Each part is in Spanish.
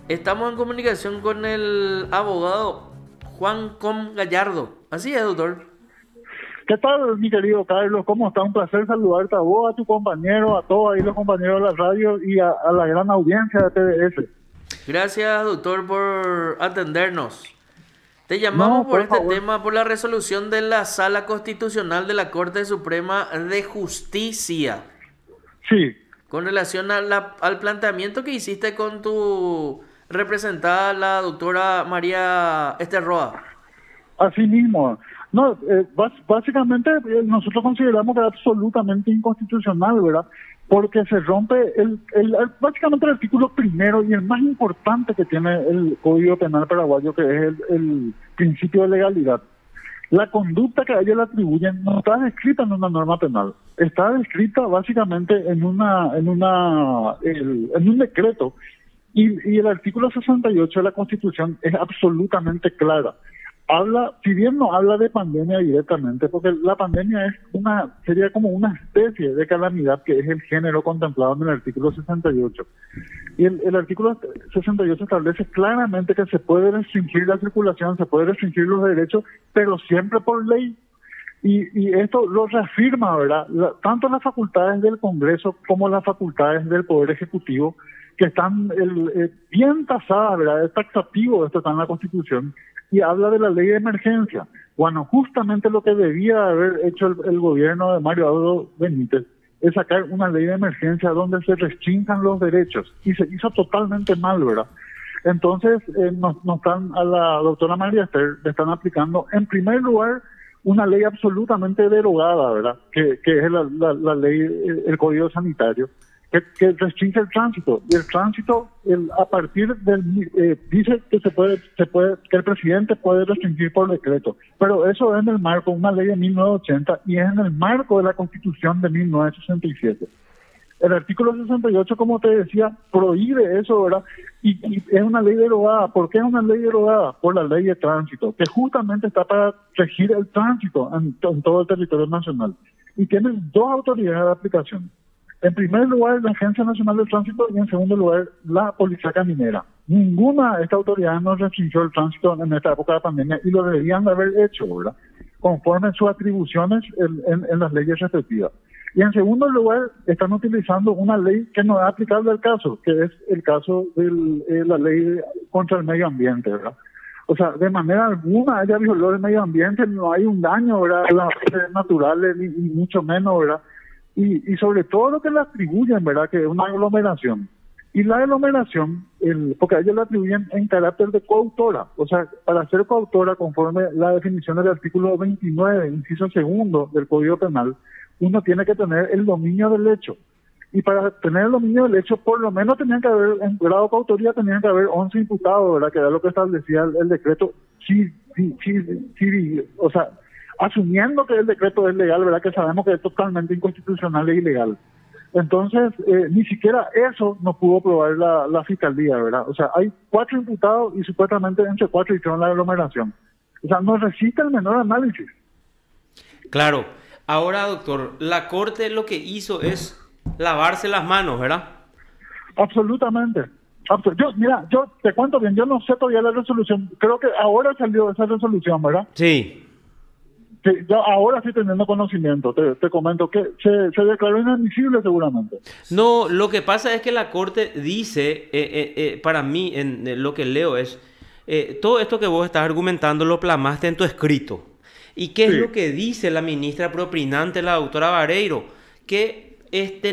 Estamos en comunicación con el abogado Juan Com Gallardo. Así es, doctor. ¿Qué tal, mi querido Carlos? ¿Cómo está? Un placer saludarte a vos, a tu compañero, a todos ahí los compañeros de la radio y a la gran audiencia de TVS. Gracias, doctor, por atendernos. Te llamamos No, por por este favor. tema, por la resolución de la Sala Constitucional de la Corte Suprema de Justicia, Sí, con relación a al planteamiento que hiciste con tu representada, la doctora María Esther Roa. así mismo. No, básicamente nosotros consideramos que es absolutamente inconstitucional, ¿verdad? Porque se rompe básicamente el artículo primero y el más importante que tiene el Código Penal paraguayo, que es el principio de legalidad. La conducta que a ella le atribuyen no está descrita en una norma penal, está descrita básicamente en un decreto. Y el artículo 68 de la Constitución es absolutamente clara. Si bien no habla de pandemia directamente, porque la pandemia sería como una especie de calamidad que es el género contemplado en el artículo 68. Y el artículo 68 establece claramente que se puede restringir la circulación, se puede restringir los derechos, pero siempre por ley. Y esto lo reafirma, ¿verdad? Tanto las facultades del Congreso como las facultades del Poder Ejecutivo, que están bien tasadas, ¿verdad? Es taxativo, esto está en la Constitución, y habla de la ley de emergencia. Bueno, justamente lo que debía haber hecho el gobierno de Mario Abdo Benítez es sacar una ley de emergencia donde se restrinjan los derechos, y se hizo totalmente mal, ¿verdad? Entonces, nos están, a la doctora María Esther le están aplicando, en primer lugar, una ley absolutamente derogada, ¿verdad? Que es la ley, el Código Sanitario, que restringe el tránsito. Y el tránsito, a partir dice que que el presidente puede restringir por decreto. Pero eso es en el marco de una ley de 1980 y es en el marco de la Constitución de 1967. El artículo 68, como te decía, prohíbe eso, ¿verdad? Y es una ley derogada. ¿Por qué es una ley derogada? Por la ley de tránsito, que justamente está para regir el tránsito en todo el territorio nacional. Y tiene dos autoridades de aplicación. En primer lugar, la Agencia Nacional del Tránsito y en segundo lugar, la Policía Caminera. Ninguna de estas autoridades nos restringió el tránsito en esta época de pandemia y lo deberían de haber hecho, ¿verdad? Conforme a sus atribuciones en las leyes respectivas. Y en segundo lugar, están utilizando una ley que no es aplicable al caso, que es el caso de la ley contra el medio ambiente, ¿verdad? O sea, de manera alguna ella violó el medio ambiente, no hay un daño, ¿verdad?, a las redes naturales, ni mucho menos, ¿verdad? Y sobre todo lo que le atribuyen, ¿verdad?, que es una aglomeración. Y la aglomeración, porque a ella le atribuyen en carácter de coautora. O sea, para ser coautora, conforme la definición del artículo 29, inciso segundo del Código Penal, uno tiene que tener el dominio del hecho. Y para tener el dominio del hecho, por lo menos tenían que haber, en grado de coautoría, tenían que haber 11 imputados, ¿verdad?, que era lo que establecía el decreto. Sí, o sea, asumiendo que el decreto es legal, ¿verdad?, que sabemos que es totalmente inconstitucional e ilegal. Entonces, ni siquiera eso no pudo probar la fiscalía, ¿verdad? O sea, hay 4 imputados y supuestamente entre 4 hicieron la aglomeración. O sea, no resiste el menor análisis. Claro. Ahora, doctor, la Corte lo que hizo es lavarse las manos, ¿verdad? Absolutamente. Yo te cuento bien, yo no sé todavía la resolución. Creo que ahora salió esa resolución, ¿verdad? Sí. Sí, yo ahora estoy teniendo conocimiento. Te comento que se declaró inadmisible seguramente. No, lo que pasa es que la Corte dice, para mí, en lo que leo es, todo esto que vos estás argumentando lo plasmaste en tu escrito. ¿Y qué es lo que dice la ministra propinante, la doctora Vareiro? Que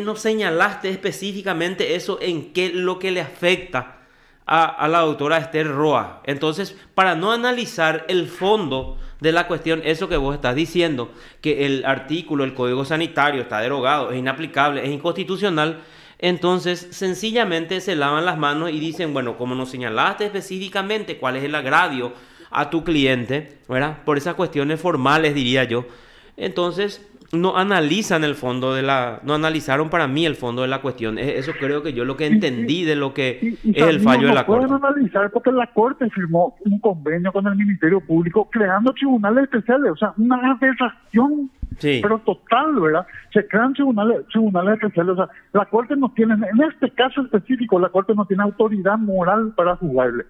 no señalaste específicamente eso en qué lo que le afecta a la doctora Esther Roa. Entonces, para no analizar el fondo de la cuestión, eso que vos estás diciendo, que el artículo, el Código Sanitario está derogado, es inaplicable, es inconstitucional, entonces sencillamente se lavan las manos y dicen, bueno, como no señalaste específicamente cuál es el agravio a tu cliente, ¿verdad?, por esas cuestiones formales, diría yo, entonces no analizan el fondo no analizaron para mí el fondo de la cuestión. Eso creo que yo lo que entendí de lo que es el fallo de la Corte. No pueden analizar porque la Corte firmó un convenio con el Ministerio Público creando tribunales especiales, o sea, una aberración, Sí. pero total, ¿verdad? Se crean tribunales especiales, o sea, la Corte no tiene, en este caso específico, la Corte no tiene autoridad moral para juzgarle.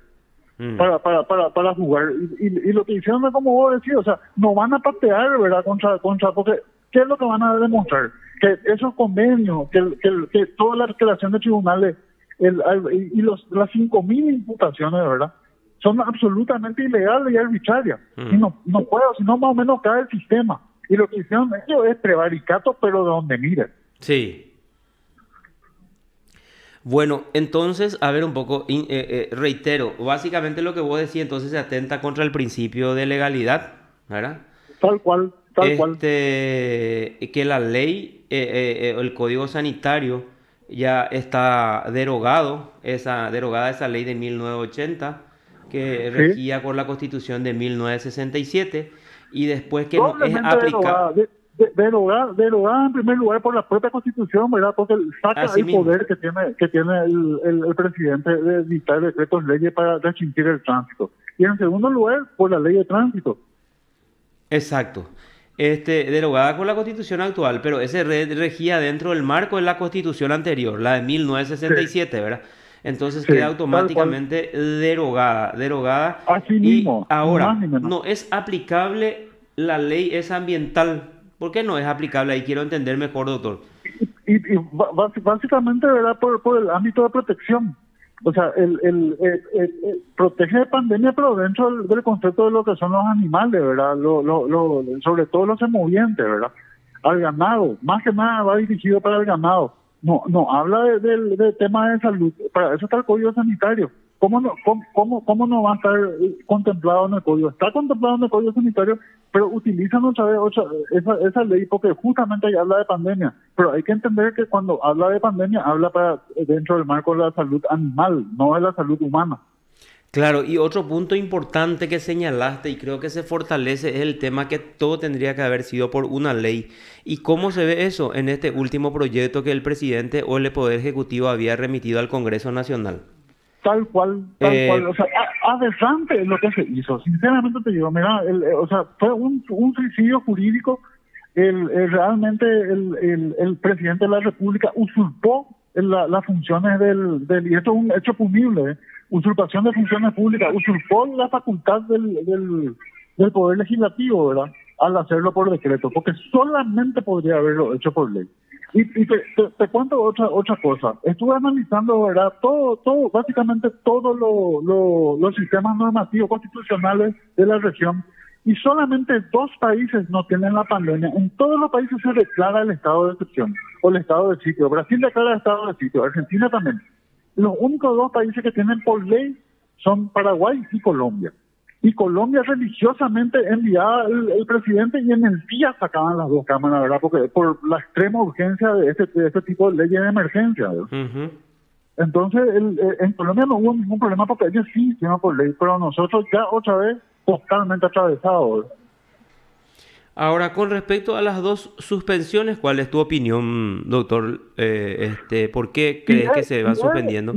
Para jugar y lo que hicieron es como vos decís, o sea, no van a patear, ¿verdad? contra porque ¿qué es lo que van a demostrar? Que esos convenios, que toda la creación de tribunales las 5.000 imputaciones, ¿verdad? Son absolutamente ilegales y arbitrarias. Y no puedo, sino más o menos cae el sistema. Y lo que hicieron ellos es prevaricato, pero de donde miren. Sí. Bueno, entonces, a ver un poco, reitero, básicamente lo que vos decís, entonces se atenta contra el principio de legalidad, ¿verdad? Tal cual. Que la ley, el Código Sanitario ya está derogada esa ley de 1980, que regía por la Constitución de 1967, y después que no es aplicada. Derogada en primer lugar por la propia Constitución, ¿verdad? Porque saca Así el mismo. poder que tiene el presidente de dictar decretos leyes para restringir el tránsito. Y en segundo lugar, por la ley de tránsito. Exacto. Derogada con la Constitución actual, pero ese regía dentro del marco de la Constitución anterior, la de 1967, ¿verdad? Entonces queda automáticamente derogada. Así Y mismo. ahora, no es aplicable la ley esa ambiental. ¿Por qué no es aplicable? Ahí quiero entender mejor, doctor. Y básicamente, ¿verdad? Por el ámbito de protección. O sea, protege de pandemia, pero dentro del concepto de lo que son los animales, ¿verdad? Sobre todo los semovientes, ¿verdad? Al ganado, más que nada va dirigido para el ganado. No habla de temas de salud, para eso está el Código Sanitario. ¿Cómo no va a estar contemplado en el Código? Está contemplado en el Código Sanitario, pero utilizan otra vez esa ley porque justamente ahí habla de pandemia. Pero hay que entender que cuando habla de pandemia, habla dentro del marco de la salud animal, no de la salud humana. Claro, y otro punto importante que señalaste y creo que se fortalece es el tema que todo tendría que haber sido por una ley. ¿Y cómo se ve eso en este último proyecto que el presidente o el Poder Ejecutivo había remitido al Congreso Nacional? Tal cual. O sea, aberrante lo que se hizo. Sinceramente te digo, mira, o sea, fue un suicidio jurídico. Realmente el presidente de la República usurpó las funciones y esto es un hecho punible, usurpación de funciones públicas, usurpó la facultad del Poder Legislativo, ¿verdad? Al hacerlo por decreto, porque solamente podría haberlo hecho por ley. Y te cuento otra cosa. Estuve analizando, ¿verdad? Básicamente todos los sistemas normativos constitucionales de la región, y solamente 2 países no tienen la pandemia. En todos los países se declara el estado de excepción o el estado de sitio. Brasil declara el estado de sitio, Argentina también. Los únicos 2 países que tienen por ley son Paraguay y Colombia. Y Colombia religiosamente enviaba el presidente y en el día sacaban las 2 cámaras, ¿verdad? Porque por la extrema urgencia de este tipo de leyes de emergencia, ¿verdad? Uh-huh. Entonces, en Colombia no hubo ningún problema porque ellos sí hicieron por ley, pero nosotros ya otra vez totalmente atravesados, ¿verdad? Ahora, con respecto a las 2 suspensiones, ¿cuál es tu opinión, doctor? ¿Por qué crees que se van suspendiendo?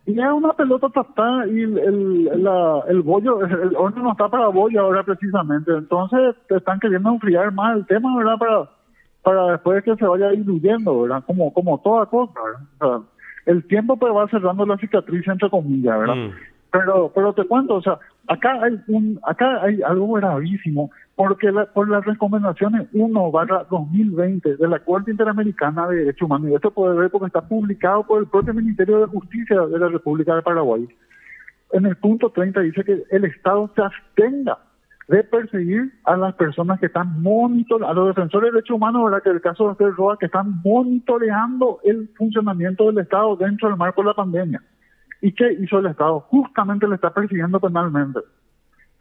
Y es una pelota tastada y el bollo, el horno no está para bollo ahora precisamente. Entonces te están queriendo enfriar más el tema, ¿verdad? Para después que se vaya diluyendo, ¿verdad? Como toda cosa, ¿verdad? O sea, el tiempo pues va cerrando la cicatriz entre comillas, ¿verdad? Pero te cuento, o sea, acá hay algo gravísimo, porque por las recomendaciones 1/2020 de la Corte Interamericana de Derechos Humanos, y esto puede ver porque está publicado por el propio Ministerio de Justicia de la República de Paraguay, en el punto 30 dice que el Estado se abstenga de perseguir a las personas que están a los defensores de derechos humanos, ¿verdad? Que el caso de Fer Roa, que están monitoreando el funcionamiento del Estado dentro del marco de la pandemia. ¿Y qué hizo el Estado? Justamente le está persiguiendo penalmente.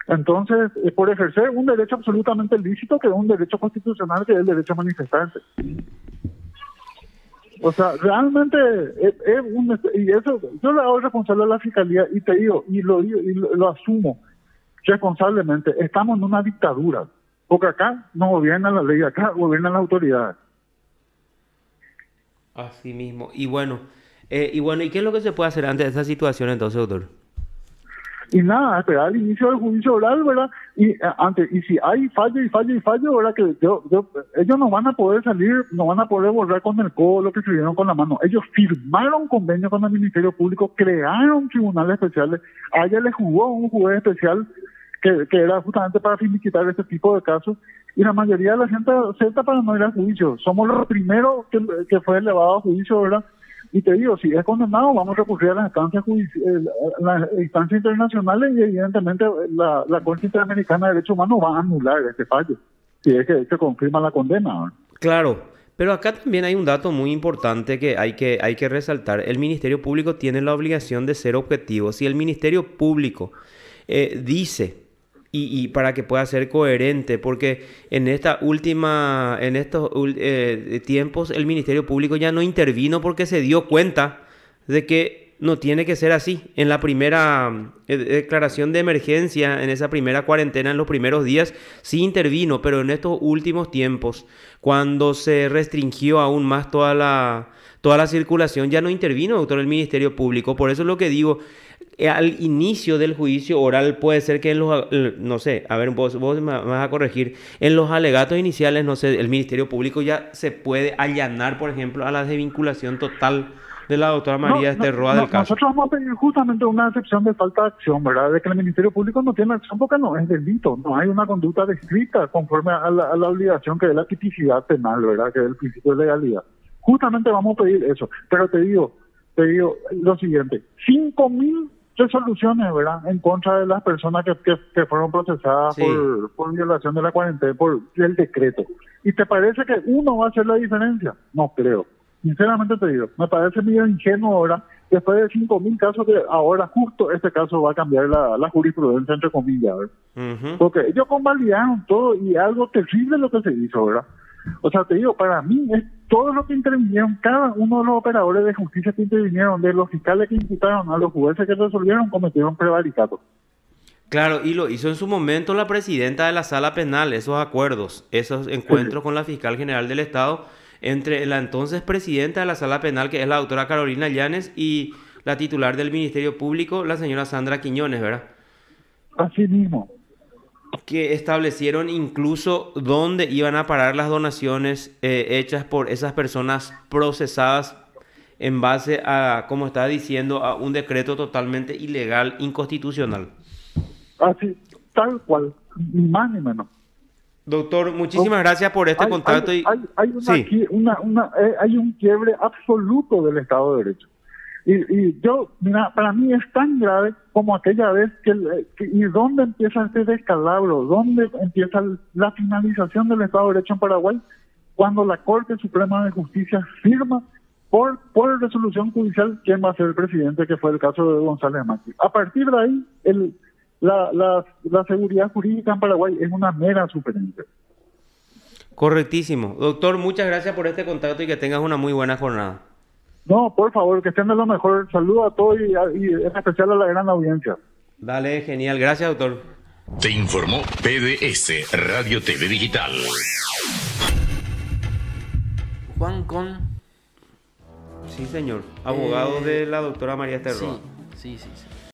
Entonces, por ejercer un derecho absolutamente lícito, que es un derecho constitucional, que es el derecho a manifestarse. O sea, realmente y eso, yo le hago responsable a la Fiscalía y te digo, y lo asumo responsablemente, estamos en una dictadura. porque acá no gobierna la ley, acá gobiernan las autoridades. Así mismo. Y bueno, ¿y qué es lo que se puede hacer ante esa situación entonces, doctor? Y nada, esperar el inicio del juicio oral, ¿verdad? Y y si hay fallo, ¿verdad? Que ellos no van a poder salir, no van a poder borrar con el codo lo que escribieron con la mano. Ellos firmaron convenio con el Ministerio Público, crearon tribunales especiales, a ella le jugó un juez especial que era justamente para finiquitar este tipo de casos, y la mayoría de la gente acepta para no ir a juicio. Somos los primeros que fue elevado a juicio, ¿verdad? Y te digo, si es condenado, vamos a recurrir a las instancias internacionales, y evidentemente la Corte Interamericana de Derechos Humanos va a anular este fallo, si es que se confirma la condena, ¿verdad? Claro, pero acá también hay un dato muy importante que hay que resaltar. El Ministerio Público tiene la obligación de ser objetivo. Si el Ministerio Público dice, y para que pueda ser coherente, porque en estos tiempos el Ministerio Público ya no intervino porque se dio cuenta de que no tiene que ser así. En la primera declaración de emergencia, en esa primera cuarentena, en los primeros días, sí intervino, pero en estos últimos tiempos, cuando se restringió aún más toda la circulación, ya no intervino, doctor, el Ministerio Público. Por eso es lo que digo, al inicio del juicio oral puede ser que no sé, a ver, vos me vas a corregir, en los alegatos iniciales, no sé, el Ministerio Público ya se puede allanar, por ejemplo, a la desvinculación total de la doctora María Roa del caso. Nosotros vamos a pedir justamente una excepción de falta de acción, ¿verdad? De que el Ministerio Público no tiene acción porque no es delito, no hay una conducta descrita conforme a la obligación que es la tipicidad penal, ¿verdad? Que es el principio de legalidad. Justamente vamos a pedir eso, pero te digo lo siguiente: 5.000 resoluciones, ¿verdad?, en contra de las personas que fueron procesadas, sí, por violación de la cuarentena, por el decreto. ¿Y te parece que uno va a hacer la diferencia? No creo. Sinceramente te digo, me parece medio ingenuo ahora, después de 5.000 casos, que ahora justo este caso va a cambiar la jurisprudencia, entre comillas, ¿verdad? Uh-huh. Porque ellos convalidaron todo y algo terrible lo que se hizo, ¿verdad? O sea, te digo, para mí es todo lo que intervinieron, cada uno de los operadores de justicia que intervinieron, de los fiscales que imputaron, a los jueces que resolvieron, cometieron prevaricato. Claro, y lo hizo en su momento la presidenta de la Sala Penal, esos acuerdos, esos encuentros con la fiscal general del Estado, entre la entonces presidenta de la Sala Penal, que es la doctora Carolina Llanes, y la titular del Ministerio Público, la señora Sandra Quiñones, ¿verdad? Así mismo. Que establecieron incluso dónde iban a parar las donaciones hechas por esas personas procesadas en base a, como estaba diciendo, a un decreto totalmente ilegal, inconstitucional. Así, tal cual, ni más ni menos. Doctor, muchísimas gracias por este contacto. Hay un quiebre absoluto del Estado de Derecho. Y yo, mira, para mí es tan grave como aquella vez ¿y dónde empieza este descalabro? ¿Dónde empieza la finalización del Estado de Derecho en Paraguay? Cuando la Corte Suprema de Justicia firma por resolución judicial quién va a ser el presidente, que fue el caso de González Macri. A partir de ahí, la seguridad jurídica en Paraguay es una mera superintendencia. Correctísimo. Doctor, muchas gracias por este contacto y que tengas una muy buena jornada. No, por favor, que estén de lo mejor. Saludos a todos y en especial a la gran audiencia. Dale, genial. Gracias, doctor. Te informó PDS Radio TV Digital. Juan Con. Sí, señor. Abogado de la doctora María Roa. Sí.